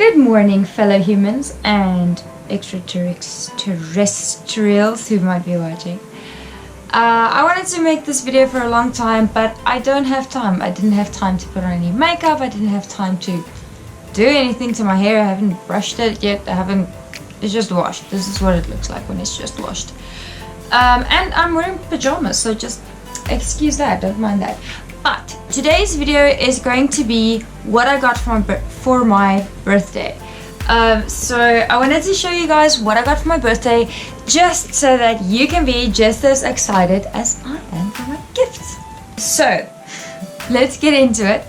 Good morning, fellow humans and extraterrestrials who might be watching. I wanted to make this video for a long time, but I don't have time. I didn't have time to put on any makeup. I didn't have time to do anything to my hair. I haven't brushed it yet. It's just washed. This is what it looks like when it's just washed. And I'm wearing pajamas, so just excuse that. Don't mind that. But today's video is going to be what I got for my birthday. So I wanted to show you guys what I got for my birthday, just so that you can be just as excited as I am for my gifts. So let's get into it.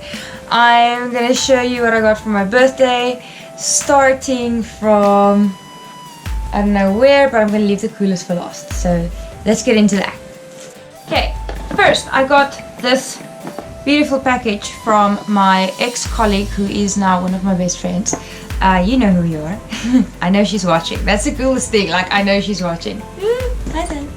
I'm going to show you what I got for my birthday, starting from I don't know where, but I'm going to leave the coolest for last. So let's get into that. Okay, first I got this beautiful package from my ex-colleague who is now one of my best friends. You know who you are. I know she's watching. That's the coolest thing. Like, I know she's watching. Hi then.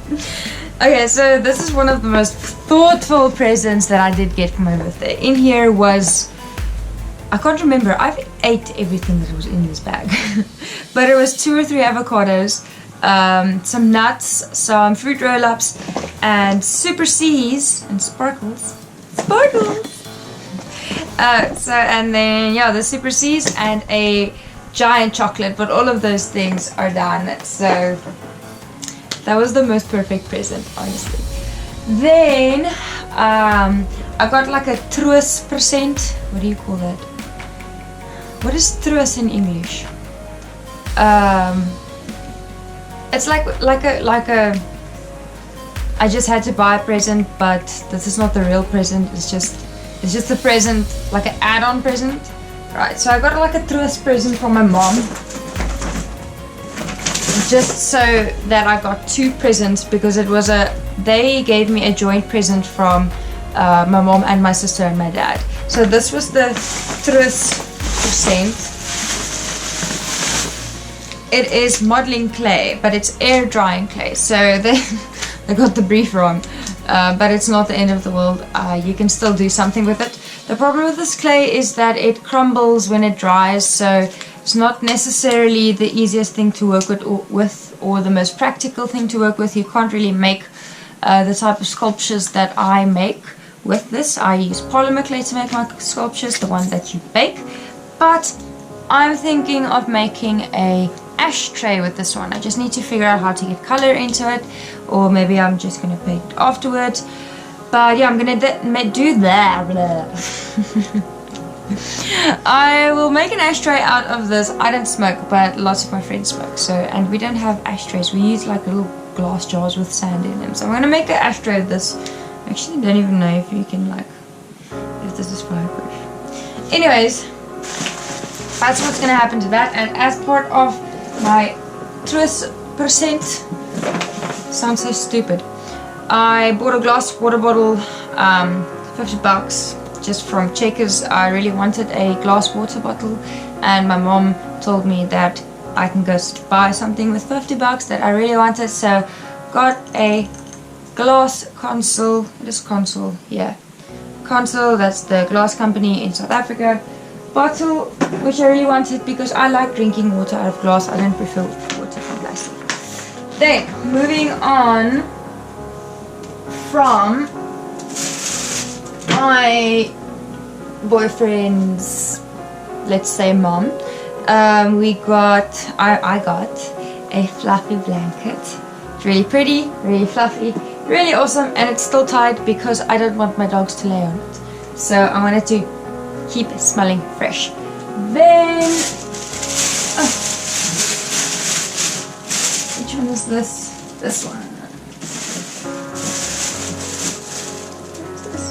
Okay, so this is one of the most thoughtful presents that I did get for my birthday. In here was, I can't remember. I've ate everything that was in this bag. But it was 2 or 3 avocados, some nuts, some fruit roll-ups, and Super C's and sparkles. And then the Super C's and a giant chocolate, but all of those things are done, so that was the most perfect present, honestly. Then I got like a troostpresent. What do you call that? What is troos in English? It's like a I just had to buy a present, but this is not the real present. It's just a present, like an add-on present. Right, so I got like a trust present from my mom, just so that I got 2 presents, because they gave me a joint present from my mom and my sister and my dad. So this was the trust present. It is modeling clay, but it's air drying clay. So I got the brief wrong, but it's not the end of the world. You can still do something with it. The problem with this clay is that it crumbles when it dries, so it's not necessarily the easiest thing to work with or the most practical thing to work with. You can't really make the type of sculptures that I make with this. I use polymer clay to make my sculptures, the one that you bake, but I'm thinking of making a ashtray with this one. I just need to figure out how to get color into it, or maybe I'm just gonna paint it afterwards. But yeah, I'm gonna do that. I will make an ashtray out of this. I don't smoke, but lots of my friends smoke, and we don't have ashtrays. We use like little glass jars with sand in them. So I'm gonna make an ashtray of this. I actually don't even know if you can if this is fireproof. Anyways, that's what's gonna happen to that. And as part of my 3%, sounds so stupid, I bought a glass water bottle, $50, just from Checkers. I really wanted a glass water bottle, and my mom told me that I can go buy something with $50 that I really wanted, so got a glass Consol. It is Consol, yeah. Consol, that's the glass company in South Africa. Bottle, which I really wanted because I like drinking water out of glass. I don't prefer water from plastic. Then, moving on from my boyfriend's, let's say, mom, I got a fluffy blanket. It's really pretty, really fluffy, really awesome, and it's still tied because I don't want my dogs to lay on it. So I wanted to keep smelling fresh. Then which one is this? This one. Where's this?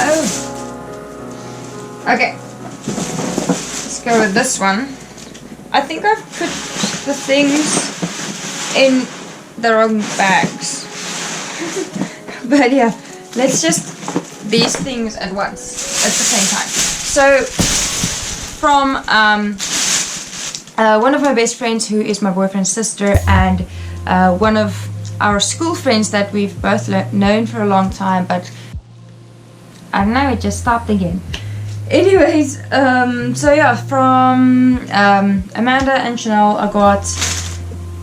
Oh, okay, let's go with this one. I think I've put the things in the wrong bags. But yeah, let's just these things at once, at the same time. So from one of my best friends who is my boyfriend's sister, and one of our school friends that we've both known for a long time, but I don't know, it just stopped again. Anyways, so yeah, from Amanda and Chanel I got,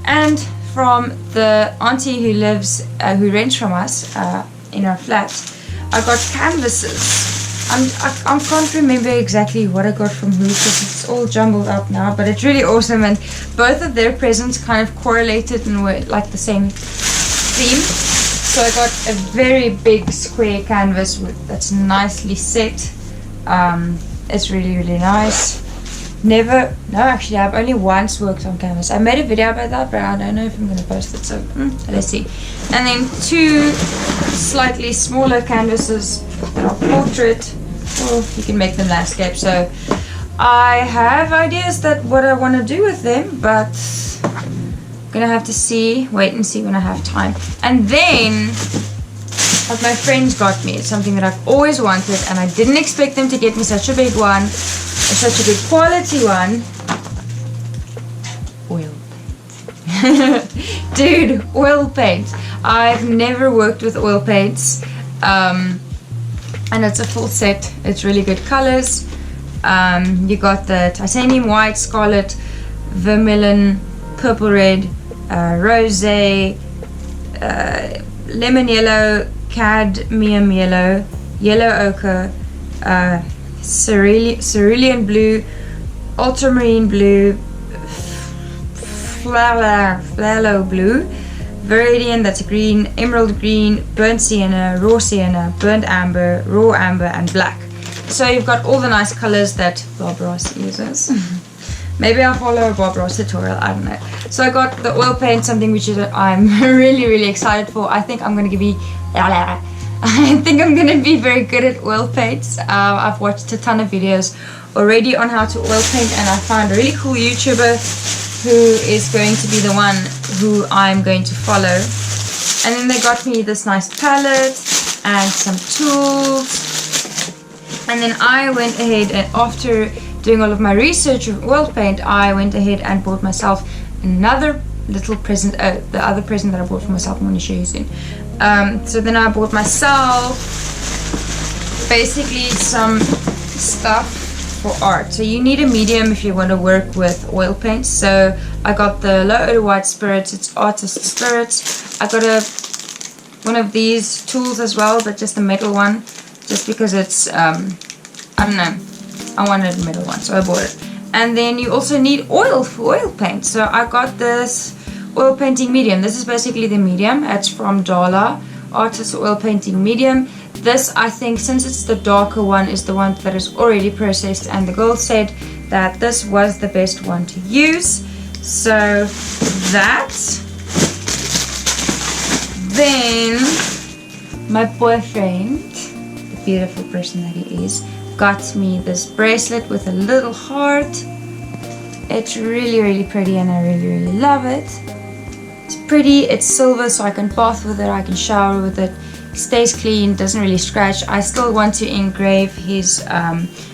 and from the auntie who lives, who rents from us in our flat, I got canvases. I can't remember exactly what I got from who because it's all jumbled up now, but it's really awesome, and both of their presents kind of correlated and were like the same theme. So I got a very big square canvas that's nicely set. It's really, really nice. Actually I've only once worked on canvas. I made a video about that, but I don't know if I'm going to post it, so let's see. And then 2 slightly smaller canvases that are portrait, or you can make them landscape. So I have ideas that what I want to do with them, but I'm gonna have to wait and see when I have time. And then what my friends got me, it's something that I've always wanted, and I didn't expect them to get me such a big one, such a good quality one. Oil paint. Dude, oil paint. I've never worked with oil paints, and it's a full set. It's really good colors. You got the titanium white, scarlet, vermilion, purple red, rosé, lemon yellow, cadmium yellow, yellow ochre, cerulean blue, ultramarine blue, phthalo blue, viridian, that's green, emerald green, burnt sienna, burnt amber, raw amber, and black. So you've got all the nice colors that Bob Ross uses. Maybe I'll follow a Bob Ross tutorial, I don't know. So I got the oil paint, something which I'm really, really excited for. I think I'm going to be very good at oil paints. I've watched a ton of videos already on how to oil paint, and I found a really cool YouTuber who is going to be the one who I'm going to follow. And then they got me this nice palette and some tools. And then I went ahead, and after doing all of my research of oil paint, I went ahead and bought myself another little present. The other present that I bought for myself, I'm going to show you soon. So then I bought myself basically some stuff for art. So you need a medium if you want to work with oil paints. So I got the low odor white spirits. It's artist spirits. I got one of these tools as well, but just a metal one, just because it's I don't know, I wanted a metal one, so I bought it. And then you also need oil for oil paint. So I got this oil painting medium. This is basically the medium. It's from Dala Artist Oil Painting Medium. This, I think, since it's the darker one, is the one that is already processed, and the girl said that this was the best one to use. So that. Then my boyfriend, the beautiful person that he is, got me this bracelet with a little heart. It's really, really pretty, and I really, really love it. It's pretty, it's silver, so I can bath with it, I can shower with it. It stays clean, doesn't really scratch. I still want to engrave his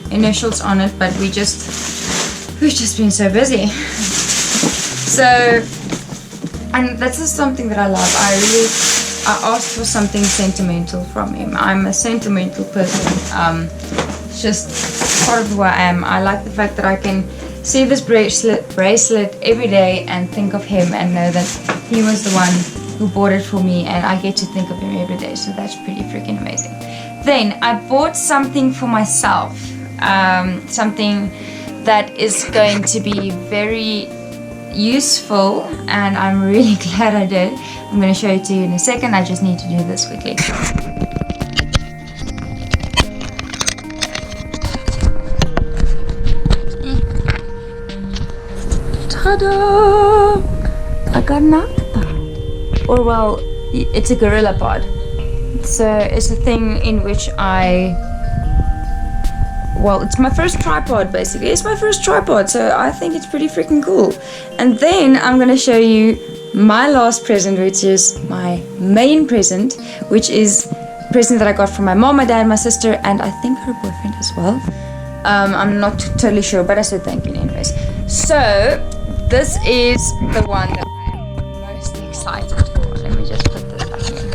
initials on it, but we've just been so busy. So, and this is something that I love. I asked for something sentimental from him. I'm a sentimental person. It's just part of who I am. I like the fact that I can see this bracelet every day and think of him and know that he was the one who bought it for me, and I get to think of him every day. So that's pretty freaking amazing. Then I bought something for myself. Something that is going to be very useful, and I'm really glad I did. I'm going to show it to you in a second. I just need to do this quickly. Ta-da! I got an octopod. Or well, it's a gorilla pod. So it's a thing in which it's my first tripod basically. It's my first tripod, so I think it's pretty freaking cool. And then I'm gonna show you my last present, which is my main present, which is a present that I got from my mom, my dad, my sister, and I think her boyfriend as well. I'm not totally sure, but I said thank you anyways. So this is the one that I'm most excited for. Let me just put this back in.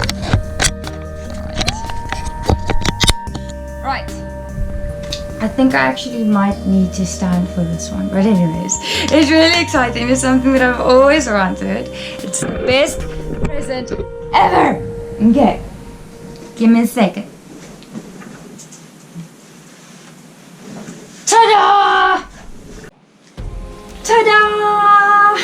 I think I actually might need to stand for this one, but anyways, it's really exciting. It's something that I've always wanted. It's the best present ever. Okay, give me a second. Ta-da! Ta-da!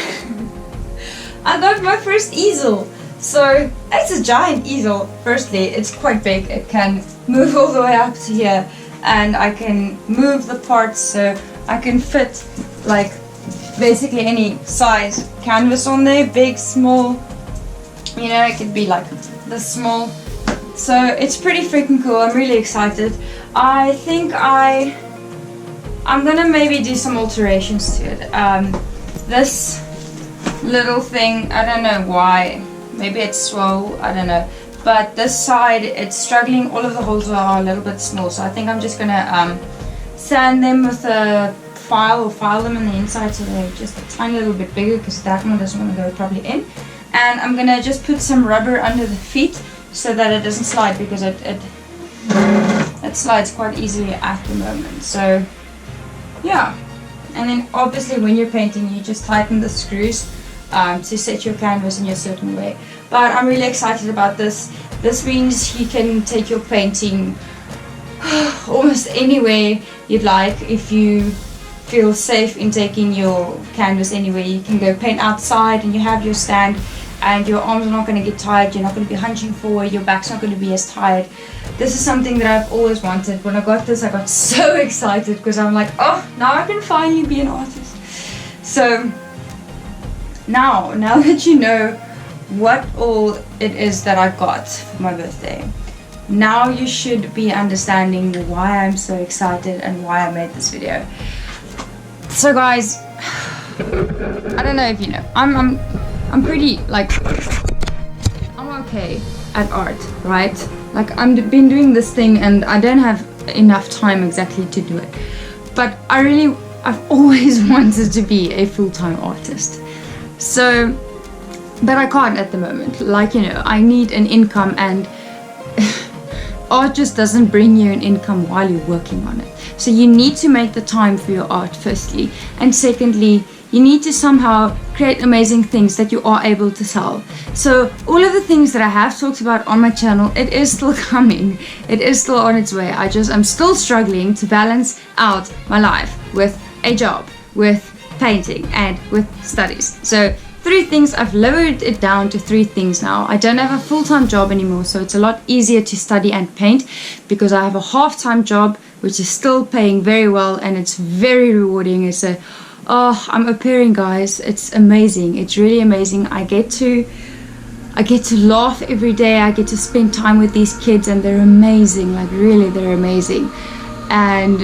I got my first easel. So it's a giant easel. Firstly, it's quite big. It can move all the way up to here, and I can move the parts so I can fit like basically any size canvas on there, big, small, you know, it could be like this small. So it's pretty freaking cool. I'm really excited. I think I'm gonna maybe do some alterations to it. This little thing, I don't know why, maybe it's swole, I don't know, but this side, it's struggling. All of the holes are a little bit small, so I think I'm just gonna sand them with a file, or file them on the inside so they're just a tiny little bit bigger, because that one doesn't want to go properly in. And I'm gonna just put some rubber under the feet so that it doesn't slide, because it slides quite easily at the moment. So yeah, and then obviously when you're painting, you just tighten the screws to set your canvas in a certain way. But I'm really excited about this. This means you can take your painting almost anywhere you'd like. If you feel safe in taking your canvas anywhere, you can go paint outside and you have your stand, and your arms are not going to get tired, you're not going to be hunching forward, your back's not going to be as tired. This is something that I've always wanted. When I got this, I got so excited, because I'm like, oh, now I can finally be an artist. So now that you know what all it is that I got for my birthday, now you should be understanding why I'm so excited and why I made this video. So guys, I don't know if you know, I'm pretty, like, I'm okay at art, right? Like, I've been doing this thing and I don't have enough time exactly to do it, but I've always wanted to be a full-time artist. So, but I can't at the moment. Like, you know, I need an income, and art just doesn't bring you an income while you're working on it. So you need to make the time for your art, firstly, and secondly, you need to somehow create amazing things that you are able to sell. So all of the things that I have talked about on my channel, it is still coming. It is still on its way. I'm still struggling to balance out my life with a job, with painting, and with studies. So 3 things, I've lowered it down to 3 things now. I don't have a full-time job anymore, so it's a lot easier to study and paint, because I have a half-time job which is still paying very well, and it's very rewarding. I'm au pairing, guys. It's amazing. It's really amazing. I get to laugh every day. I get to spend time with these kids, and they're amazing. Like, really, they're amazing. And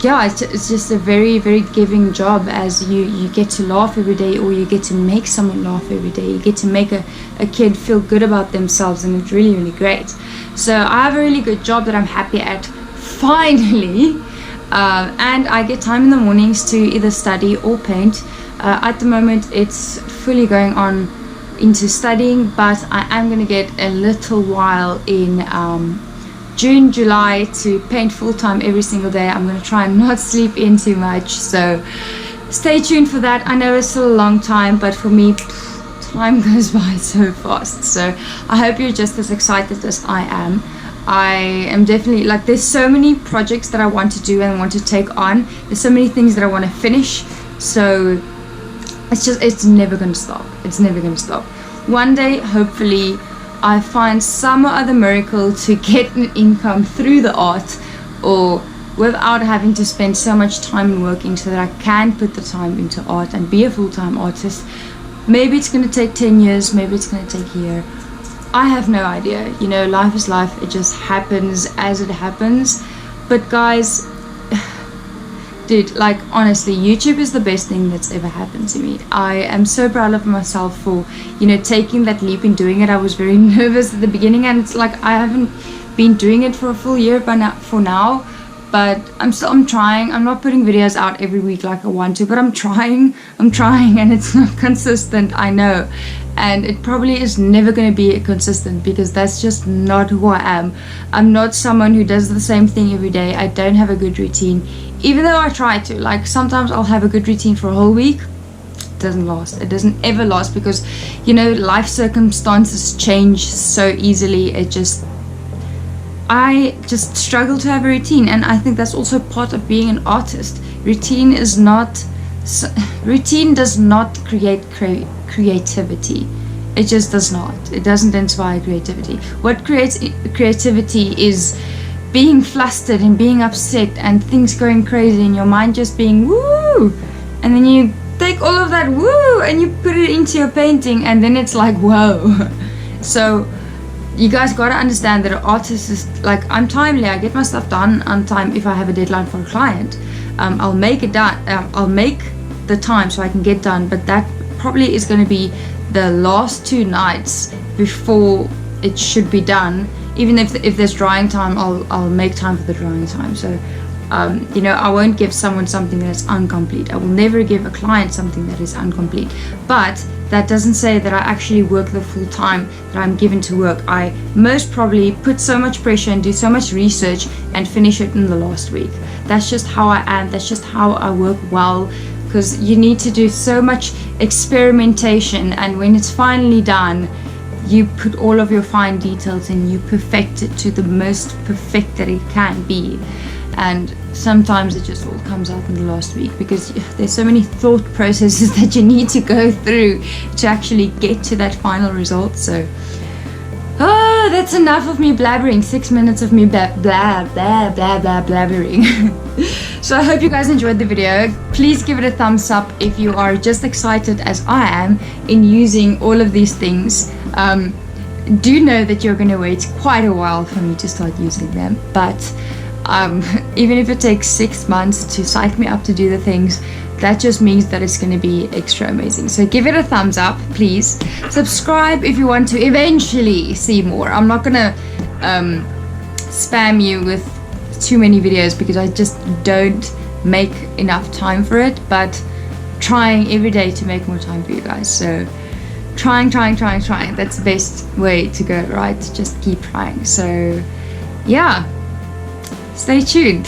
yeah, it's just a very, very giving job, as you get to laugh every day, or you get to make someone laugh every day. You get to make a kid feel good about themselves, and it's really, really great. So I have a really good job that I'm happy at, finally. And I get time in the mornings to either study or paint. At the moment it's fully going on into studying, but I am going to get a little while in June, July to paint full-time every single day. I'm going to try and not sleep in too much, so stay tuned for that. I know it's still a long time, but for me, time goes by so fast. So I hope you're just as excited as I am. I am definitely, like, there's so many projects that I want to do and want to take on. There's so many things that I want to finish. So it's never going to stop. It's never going to stop. One day, hopefully, I find some other miracle to get an income through the art, or without having to spend so much time working, so that I can put the time into art and be a full-time artist. Maybe it's going to take 10 years, maybe it's going to take a year. I have no idea. You know, life is life. It just happens as it happens. But guys, dude, like, honestly, YouTube is the best thing that's ever happened to me. I am so proud of myself for, you know, taking that leap and doing it. I was very nervous at the beginning, and it's like I haven't been doing it for a full year for now, but I'm trying. I'm not putting videos out every week like I want to, but I'm trying, and it's not consistent, I know, and it probably is never going to be consistent because that's just not who I am. I'm not someone who does the same thing every day. I don't have a good routine, even though I try to. Like, sometimes I'll have a good routine for a whole week. It doesn't last. It doesn't ever last because, you know, life circumstances change so easily. I just struggle to have a routine, and I think that's also part of being an artist. Routine does not create creativity. It just does not. It doesn't inspire creativity. What creates creativity is being flustered and being upset and things going crazy and your mind just being woo, and then you take all of that woo and you put it into your painting, and then it's like whoa. So you guys gotta understand that an artist is like, I'm timely. I get my stuff done on time. If I have a deadline for a client, I'll make it done. I'll make the time so I can get done, but that probably is going to be the last 2 nights before it should be done. Even if there's drying time, I'll make time for the drying time. So you know, I won't give someone something that is incomplete. I will never give a client something that is incomplete. But that doesn't say that I actually work the full time that I'm given to work. I most probably put so much pressure and do so much research and finish it in the last week. That's just how I am. That's just how I work well, because you need to do so much experimentation, and when it's finally done, you put all of your fine details and you perfect it to the most perfect that it can be. And sometimes it just all comes out in the last week because there's so many thought processes that you need to go through to actually get to that final result. So that's enough of me blabbering. 6 minutes of me blabbering. So I hope you guys enjoyed the video. Please give it a thumbs up if you are just excited as I am in using all of these things. Do know that you're going to wait quite a while for me to start using them, but even if it takes 6 months to psych me up to do the things, that just means that it's going to be extra amazing. So give it a thumbs up, please. Subscribe if you want to eventually see more. I'm not going to spam you with too many videos because I just don't make enough time for it, but trying every day to make more time for you guys. So trying. That's the best way to go, right? Just keep trying. So yeah. Stay tuned.